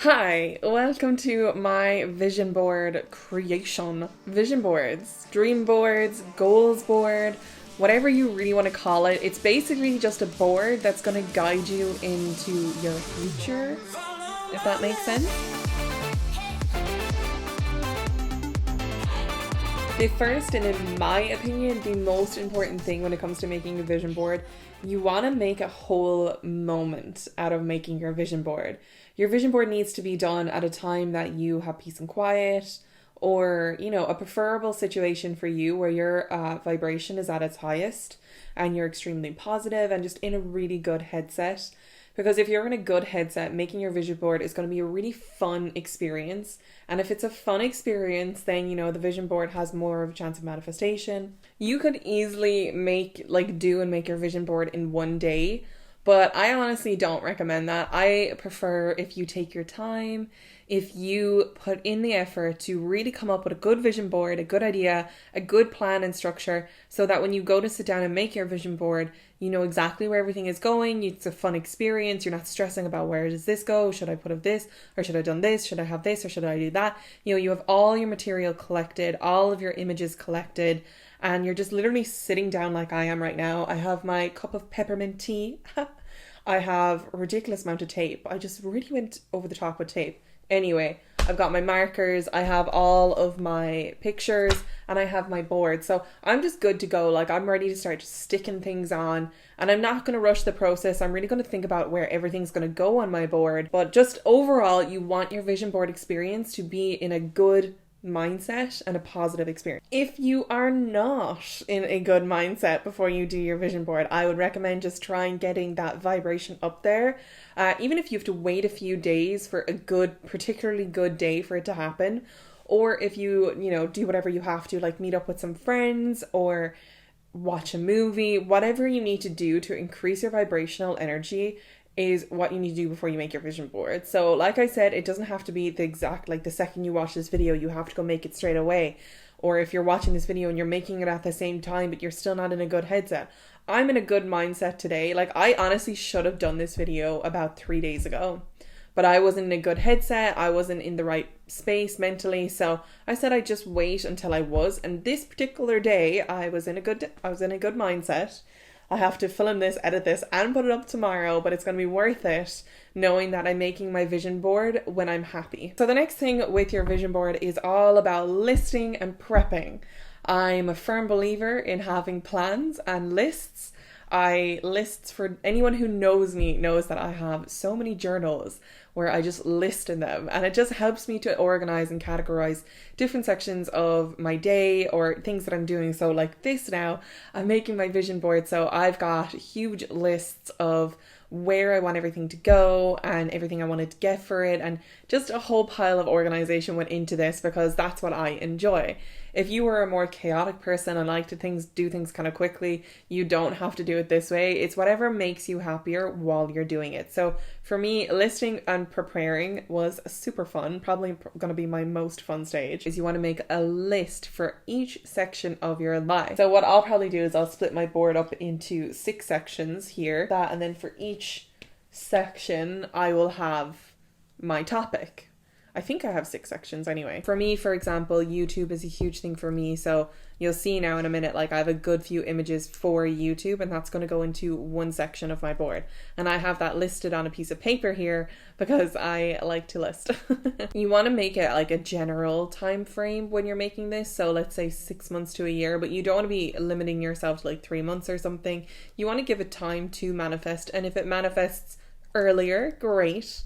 Hi, welcome to my vision board creation. Vision boards, dream boards, goals board, whatever you really want to call it. It's basically just a board that's going to guide you into your future, if that makes sense. The first, and in my opinion, the most important thing when it comes to making a vision board, you want to make a whole moment out of making your vision board. Your vision board needs to be done at a time that you have peace and quiet, or, a preferable situation for you where your vibration is at its highest and you're extremely positive and just in a really good headset. Because if you're in a good headset, making your vision board is going to be a really fun experience. And if it's a fun experience, then, the vision board has more of a chance of manifestation. You could easily make your vision board in one day. But I honestly don't recommend that. I prefer if you take your time, if you put in the effort to really come up with a good vision board, a good idea, a good plan and structure, so that when you go to sit down and make your vision board, you know exactly where everything is going. It's a fun experience. You're not stressing about where does this go? Should I put up this? Or should I have done this? Should I have this? Or should I do that? You have all your material collected, all of your images collected, and you're just literally sitting down like I am right now. I have my cup of peppermint tea. I have a ridiculous amount of tape. I just really went over the top with tape. Anyway, I've got my markers, I have all of my pictures, and I have my board. So I'm just good to go. I'm ready to start sticking things on, and I'm not going to rush the process. I'm really going to think about where everything's going to go on my board. But just overall, you want your vision board experience to be in a good mindset and a positive experience. If you are not in a good mindset before you do your vision board, I would recommend just trying getting that vibration up there. Even if you have to wait a few days for a particularly good day for it to happen, or if you do whatever you have to, like meet up with some friends or watch a movie, whatever you need to do to increase your vibrational energy is what you need to do before you make your vision board. So like I said, it doesn't have to be the exact, the second you watch this video, you have to go make it straight away. Or if you're watching this video and you're making it at the same time, but you're still not in a good headset. I'm in a good mindset today. I honestly should have done this video about 3 days ago, but I wasn't in a good headset. I wasn't in the right space mentally. So I said I'd just wait until I was. And this particular day, I was in a good mindset. I have to film this, edit this, and put it up tomorrow, but it's going to be worth it knowing that I'm making my vision board when I'm happy. So the next thing with your vision board is all about listing and prepping. I'm a firm believer in having plans and lists. Lists, for anyone who knows me knows that I have so many journals where I just list in them, and it just helps me to organize and categorize different sections of my day or things that I'm doing. So like this now, I'm making my vision board, so I've got huge lists of where I want everything to go and everything I wanted to get for it, and just a whole pile of organization went into this because that's what I enjoy. If you were a more chaotic person and like to do things kind of quickly, you don't have to do it this way. It's whatever makes you happier while you're doing it. So for me, listing and preparing was super fun. Probably going to be my most fun stage. Is you want to make a list for each section of your life. So what I'll probably do is I'll split my board up into 6 sections here. And then for each section, I will have my topic. I think I have 6 sections anyway. For me, for example, YouTube is a huge thing for me. So you'll see now in a minute, I have a good few images for YouTube, and that's going to go into one section of my board. And I have that listed on a piece of paper here because I like to list. You want to make it a general time frame when you're making this. So let's say 6 months to a year, but you don't want to be limiting yourself to 3 months or something. You want to give it time to manifest. And if it manifests earlier, great.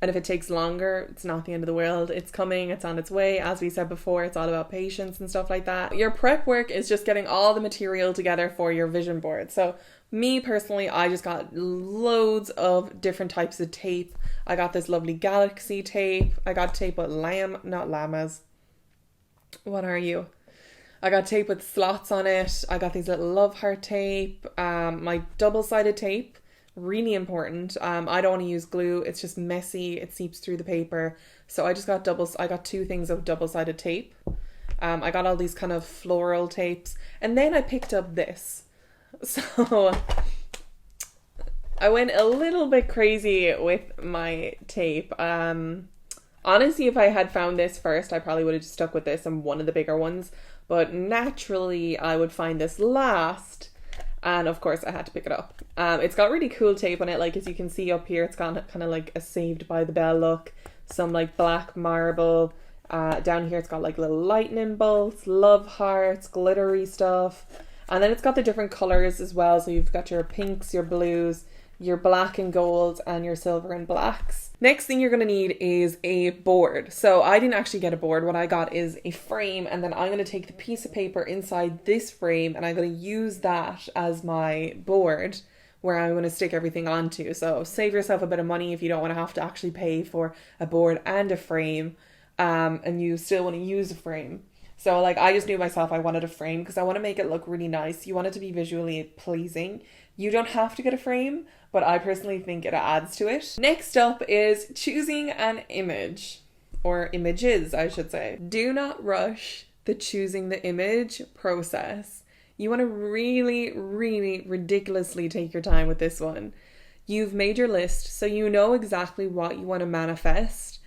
And if it takes longer, it's not the end of the world. It's coming, it's on its way. As we said before, it's all about patience and stuff like that. Your prep work is just getting all the material together for your vision board. So me personally, I just got loads of different types of tape. I got this lovely galaxy tape. I got tape with not llamas. What are you? I got tape with slots on it. I got these little love heart tape. My double-sided tape. Really important. I don't want to use glue. It's just messy. It seeps through the paper. So I got 2 things of double-sided tape. I got all these kind of floral tapes. And then I picked up this. So I went a little bit crazy with my tape. Honestly, if I had found this first, I probably would have just stuck with this and one of the bigger ones. But naturally, I would find this last. And of course, I had to pick it up. It's got really cool tape on it. Like, as you can see up here, it's got kind of like a Saved by the Bell look. Some like black marble. Down here, it's got like little lightning bolts, love hearts, glittery stuff. And then it's got the different colors as well. So you've got your pinks, your blues, your black and golds, and your silver and blacks. Next thing you're going to need is a board. So I didn't actually get a board. What I got is a frame, and then I'm going to take the piece of paper inside this frame and I'm going to use that as my board where I'm going to stick everything onto. So save yourself a bit of money if you don't want to have to actually pay for a board and a frame, and you still want to use a frame. So like, I just knew myself I wanted a frame because I want to make it look really nice. You want it to be visually pleasing. You don't have to get a frame, but I personally think it adds to it. Next up is choosing an image, or images, I should say. Do not rush the choosing the image process. You want to really, really ridiculously take your time with this one. You've made your list, so you know exactly what you want to manifest,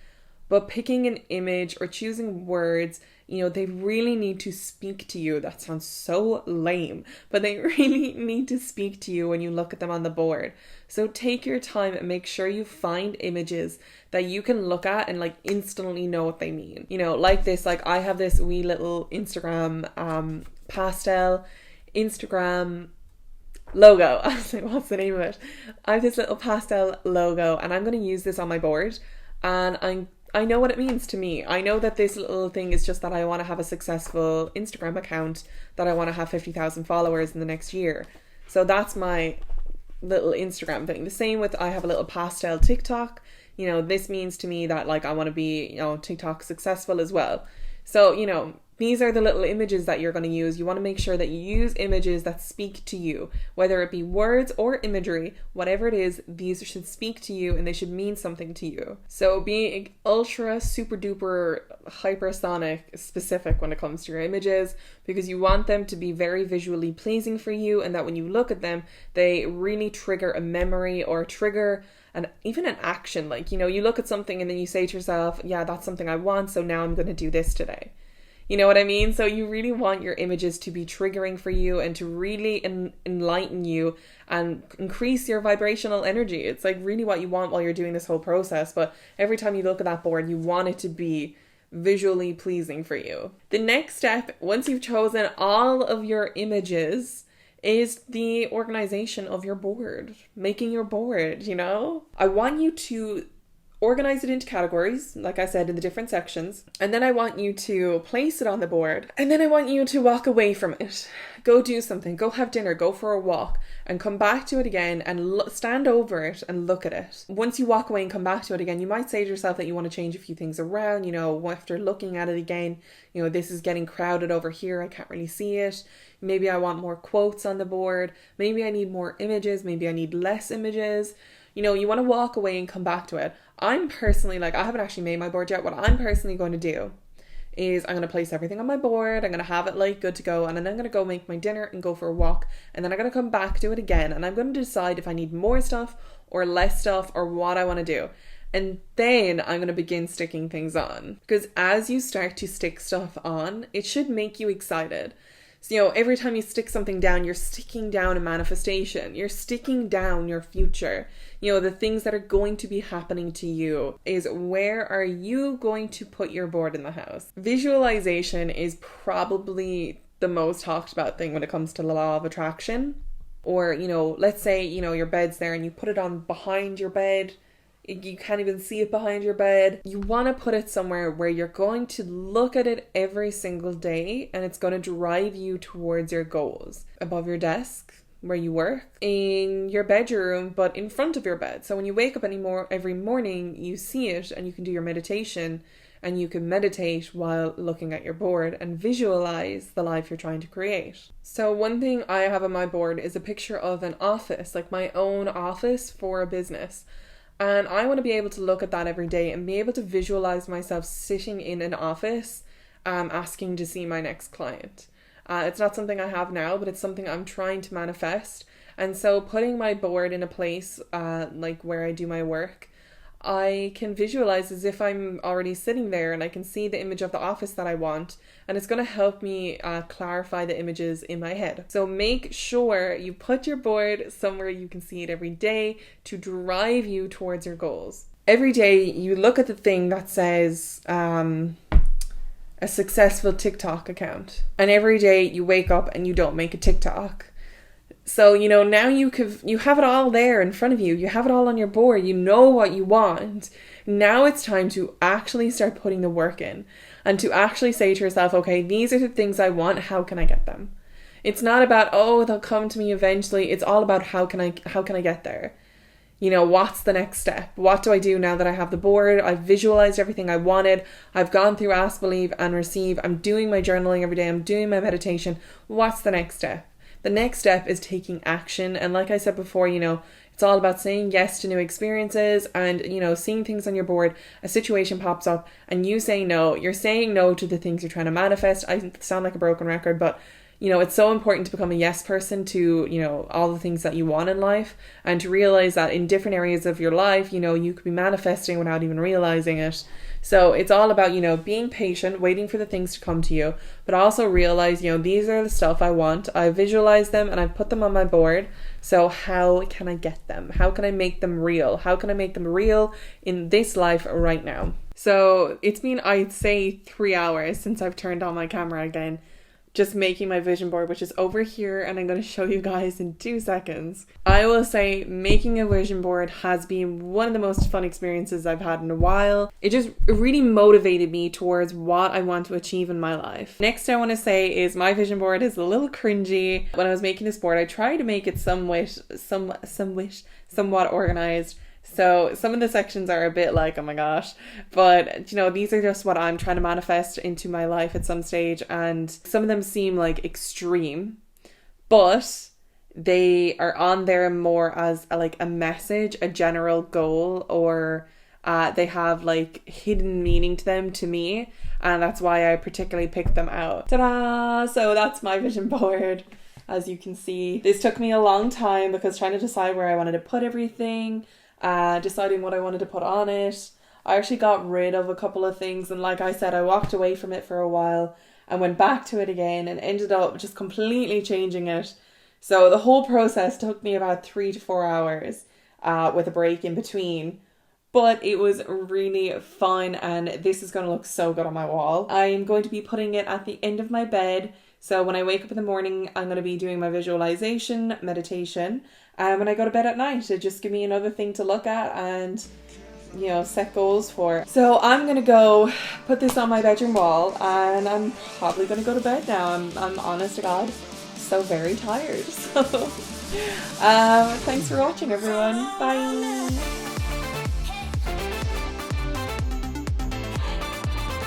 but picking an image or choosing words, you know, they really need to speak to you. That sounds so lame, but they really need to speak to you when you look at them on the board. So take your time and make sure you find images that you can look at and like instantly know what they mean. You know, like this, like I have this wee little Instagram pastel Instagram logo. I was like, what's the name of it? I have this little pastel logo and I'm going to use this on my board, and I know what it means to me. I know that this little thing is just that I want to have a successful Instagram account, that I want to have 50,000 followers in the next year. So that's my little Instagram thing. The same with, I have a little pastel TikTok. You know, this means to me that like I want to be, you know, TikTok successful as well. So, you know, these are the little images that you're going to use. You want to make sure that you use images that speak to you, whether it be words or imagery, whatever it is, these should speak to you and they should mean something to you. So be ultra, super duper, hypersonic specific when it comes to your images, because you want them to be very visually pleasing for you, and that when you look at them, they really trigger a memory or trigger even an action. Like, you know, you look at something and then you say to yourself, yeah, that's something I want, so now I'm going to do this today. You know what I mean? So you really want your images to be triggering for you and to really enlighten you and increase your vibrational energy. It's like really what you want while you're doing this whole process. But every time you look at that board, you want it to be visually pleasing for you. The next step, once you've chosen all of your images, is the organization of your board. Making your board, you know? I want you to organize it into categories, like I said, in the different sections. And then I want you to place it on the board. And then I want you to walk away from it. Go do something. Go have dinner. Go for a walk. And come back to it again and stand over it and look at it. Once you walk away and come back to it again, you might say to yourself that you want to change a few things around. You know, after looking at it again, you know, this is getting crowded over here. I can't really see it. Maybe I want more quotes on the board. Maybe I need more images. Maybe I need less images. You know, you want to walk away and come back to it. I'm personally, like, I haven't actually made my board yet. What I'm personally going to do is I'm going to place everything on my board. I'm going to have it like good to go. And then I'm going to go make my dinner and go for a walk. And then I'm going to come back to it again. And I'm going to decide if I need more stuff or less stuff or what I want to do. And then I'm going to begin sticking things on. Because as you start to stick stuff on, it should make you excited. So, you know, every time you stick something down, you're sticking down a manifestation. You're sticking down your future. You know, the things that are going to be happening to you is, where are you going to put your board in the house? Visualization is probably the most talked about thing when it comes to the law of attraction. Or, you know, let's say, you know, your bed's there and you put it on behind your bed. You can't even see it behind your bed. You want to put it somewhere where you're going to look at it every single day and it's going to drive you towards your goals. Above your desk, where you work, in your bedroom, but in front of your bed. So when you wake up every morning, you see it and you can do your meditation, and you can meditate while looking at your board and visualize the life you're trying to create. So one thing I have on my board is a picture of an office, like my own office for a business. And I want to be able to look at that every day and be able to visualize myself sitting in an office, asking to see my next client. It's not something I have now, but it's something I'm trying to manifest. And so putting my board in a place like where I do my work, I can visualize as if I'm already sitting there, and I can see the image of the office that I want, and it's going to help me clarify the images in my head. So make sure you put your board somewhere you can see it every day to drive you towards your goals. Every day you look at the thing that says a successful TikTok account, and every day you wake up and you don't make a TikTok. So, you know, now you have it all there in front of you. You have it all on your board. You know what you want. Now it's time to actually start putting the work in, and to actually say to yourself, okay, these are the things I want. How can I get them? It's not about, oh, they'll come to me eventually. It's all about how can I get there? You know, what's the next step? What do I do now that I have the board? I've visualized everything I wanted. I've gone through ask, believe, and receive. I'm doing my journaling every day. I'm doing my meditation. What's the next step? The next step is taking action. And like I said before, you know, it's all about saying yes to new experiences and, you know, seeing things on your board. A situation pops up and you say no. You're saying no to the things you're trying to manifest. I sound like a broken record, but you know, it's so important to become a yes person to, you know, all the things that you want in life, and to realize that in different areas of your life, you know, you could be manifesting without even realizing it. So it's all about, you know, being patient, waiting for the things to come to you, but also realize, you know, these are the stuff I want. I visualize them and I've put them on my board. So how can I get them? How can I make them real? How can I make them real in this life right now? So it's been, I'd say, 3 hours since I've turned on my camera again, just making my vision board, which is over here, and I'm going to show you guys in 2 seconds. I will say making a vision board has been one of the most fun experiences I've had in a while. It really motivated me towards what I want to achieve in my life. Next I want to say is my vision board is a little cringy. When I was making this board, I tried to make it somewhat organized. So some of the sections are a bit like, oh my gosh, but you know, these are just what I'm trying to manifest into my life at some stage, and some of them seem like extreme, but they are on there more as a message, a general goal, or they have like hidden meaning to them to me, and that's why I particularly picked them out. Ta-da! So that's my vision board. As you can see, this took me a long time because trying to decide where I wanted to put everything, deciding what I wanted to put on it. I actually got rid of a couple of things, and like I said, I walked away from it for a while and went back to it again and ended up just completely changing it. So the whole process took me about 3 to 4 hours with a break in between, but it was really fun, and this is going to look so good on my wall. I'm going to be putting it at the end of my bed. So when I wake up in the morning, I'm going to be doing my visualization, meditation. And when I go to bed at night, it just give me another thing to look at and, you know, set goals for. So I'm going to go put this on my bedroom wall, and I'm probably going to go to bed now. I'm honest to God, so very tired. So thanks for watching, everyone. Bye.